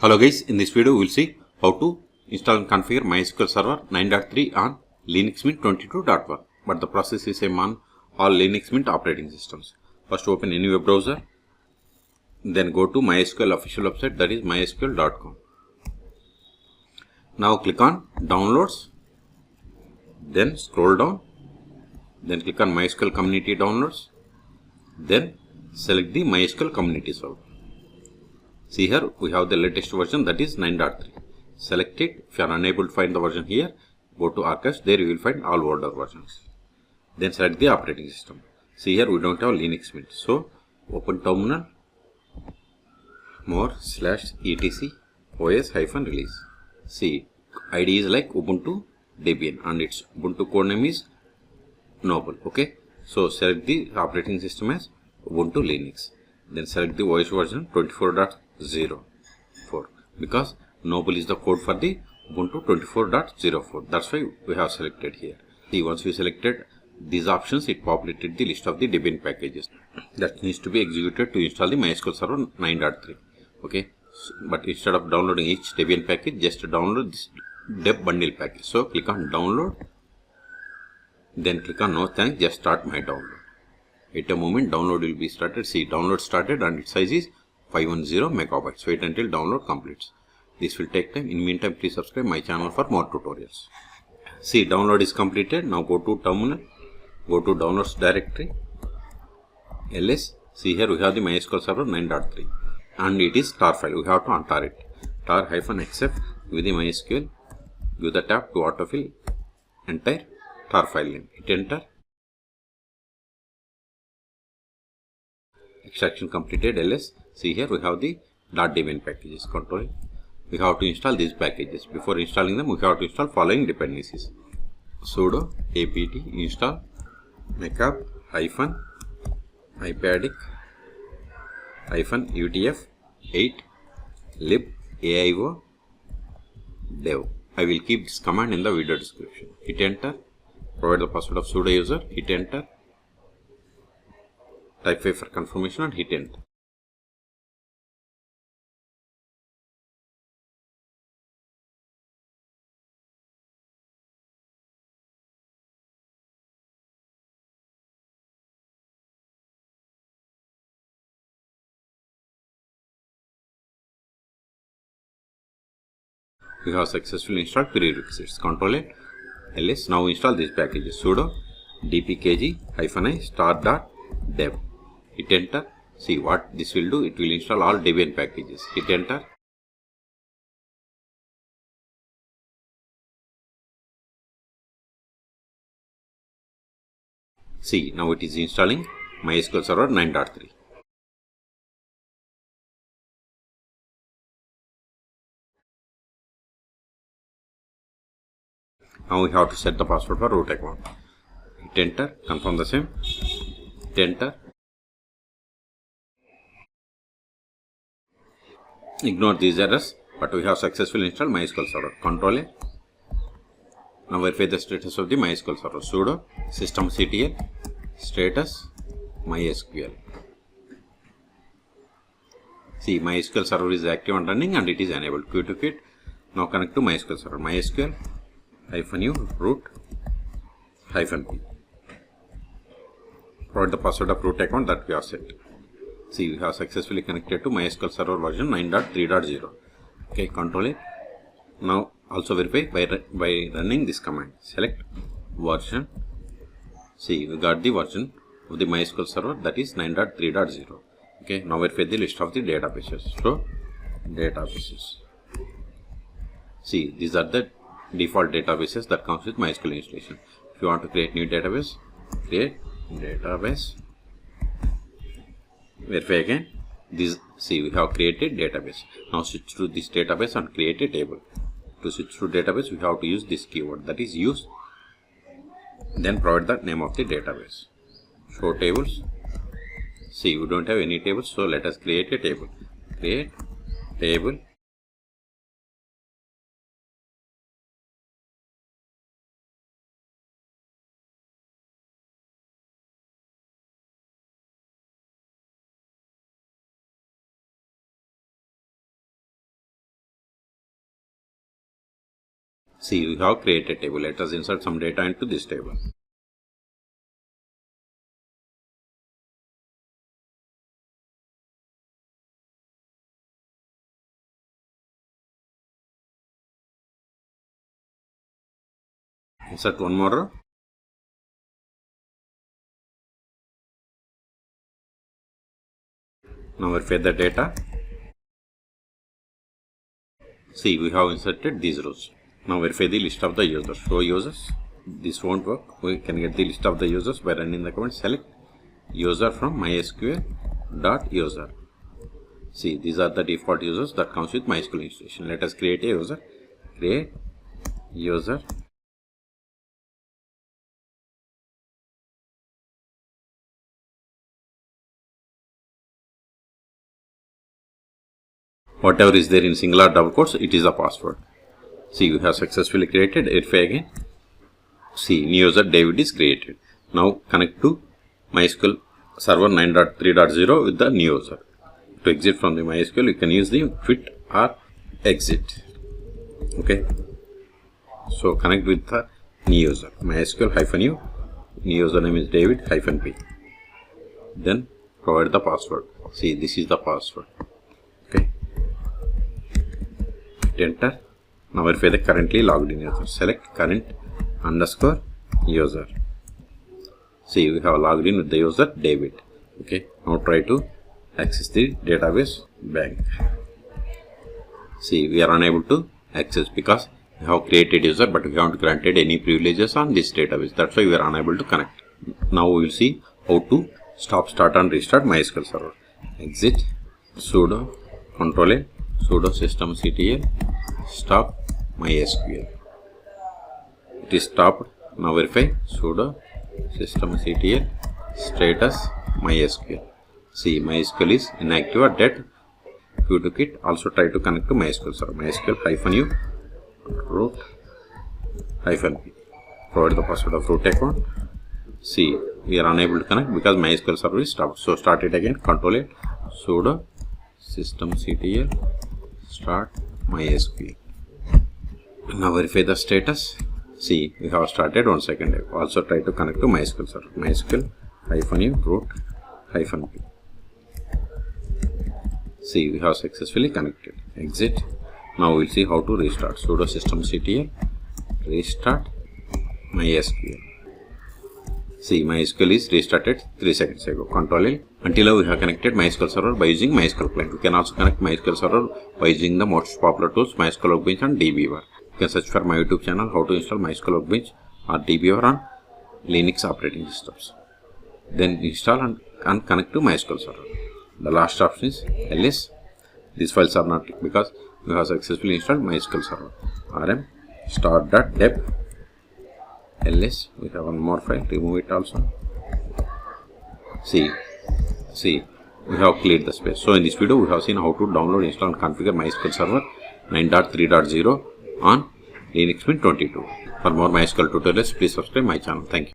Hello guys, in this video we will see how to install and configure MySQL Server 9.3 on Linux Mint 22.1. But the process is same on all Linux Mint operating systems. First open any web browser, then go to MySQL official website, that is mysql.com. Now click on downloads, then scroll down, then click on MySQL community downloads, then select the MySQL community server. See here we have the latest version, that is 9.3. Select it. If you are unable to find the version here, go to archives, there you will find all older versions. Then select the operating system. See here we don't have Linux Mint. So open terminal, more /etc os-release. See, ID is like Ubuntu Debian and its Ubuntu code name is Noble. Okay. So select the operating system as Ubuntu Linux. Then select the OS version 24.04 because Noble is the code for the Ubuntu 24.04. That's why we have selected here. See, once we selected these options, it populated the list of the Debian packages that needs to be executed to install the MySQL Server 9.3. Okay, but instead of downloading each Debian package, just download this deb bundle package. So click on download, then click on no thanks, just start my download. At a moment download will be started. See, download started and its size is 510 megabytes. Wait until download completes. This will take time. In meantime, please subscribe my channel for more tutorials. See, download is completed. Now go to terminal, go to downloads directory, ls. See here we have the MySQL Server 9.3 and it is tar file. We have to untar it. tar-xf with the MySQL. Give the tab to autofill entire tar file name. Hit enter. Extraction completed, ls. See here we have the .debian packages. Control. We have to install these packages. Before installing them, we have to install following dependencies: sudo apt install -update -utf 8 lib aio dev. I will keep this command in the video description. Hit enter. Provide the password of sudo user. Hit enter. Type 5 for confirmation and hit enter. We have successfully installed prerequisites. Control A, ls. Now install these packages. Sudo dpkg-i start.dev. Hit enter. See what this will do. It will install all Debian packages. Hit enter. See, now it is installing MySQL Server 9.3. Now we have to set the password for root account. Hit enter. Confirm the same. Hit enter. Ignore these errors, but we have successfully installed MySQL Server. Control A. Now verify the status of the MySQL Server. Sudo systemctl status MySQL. See, MySQL Server is active and running and it is enabled. Quit to quit. Now connect to MySQL Server. MySQL -u root -p. Provide the password of root account that we have set. See, we have successfully connected to MySQL Server version 9.3.0. Okay, control it. Now also verify by running this command. Select version. See, we got the version of the MySQL Server, that is 9.3.0. Okay, now verify the list of the databases. So, databases. See, these are the default databases that comes with MySQL installation. If you want to create new database, create database. Verify again. This, see, we have created database. Now switch to this database and create a table. To switch to database, we have to use this keyword, that is use. Then provide the name of the database. Show tables. See, we don't have any tables, so let us create a table. Create table. See, we have created a table. Let us insert some data into this table. Insert one more row. Now verify the data. See, we have inserted these rows. Now verify the list of the users. Show users. This won't work. We can get the list of the users by running the command select user from mysql.user. See, these are the default users that comes with MySQL installation. Let us create a user. Create user. Whatever is there in single or double quotes, it is a password. See, we have successfully created. Verify again. See, new user David is created. Now connect to MySQL server 9.3.0 with the new user. To exit from the MySQL, you can use the quit or exit. Okay. So connect with the new user. MySQL -u. New user name is David -p. Then provide the password. See, this is the password. Okay. Enter. Now verify the currently logged in user. Select current _ user. See, we have logged in with the user David. Okay. Now try to access the database bank. See, we are unable to access because we have created user, but we haven't granted any privileges on this database. That's why we are unable to connect. Now we will see how to stop, start and restart MySQL server. Exit sudo control sudo systemctl stop MySQL. It is stopped. Now verify sudo systemctl status MySQL. See, MySQL is inactive or dead. If you took it, also try to connect to MySQL server. MySQL -u root -p. Provide the password of root account. See, we are unable to connect because MySQL server is stopped. So start it again. Control sudo systemctl start MySQL. Now verify the status. See, we have started 1 second ago. Also try to connect to MySQL server. MySQL -u root -p. See, we have successfully connected. Exit. Now we'll see how to restart. Sudo systemctl restart MySQL. See, MySQL is restarted 3 seconds ago. Control L. Until now we have connected MySQL server by using MySQL client. We can also connect MySQL server by using the most popular tools MySQL Workbench and DBWare. You can search for my YouTube channel how to install MySQL Workbench or DBWare on Linux operating systems. Then install and connect to MySQL server. The last option is ls. These files are not because we have successfully installed MySQL server. rm start.deb ls. We have one more file. Remove it also. See, we have cleared the space. So in this video, we have seen how to download, install, and configure MySQL server 9.3.0 on Linux Mint 22. For more MySQL tutorials, please subscribe my channel. Thank you.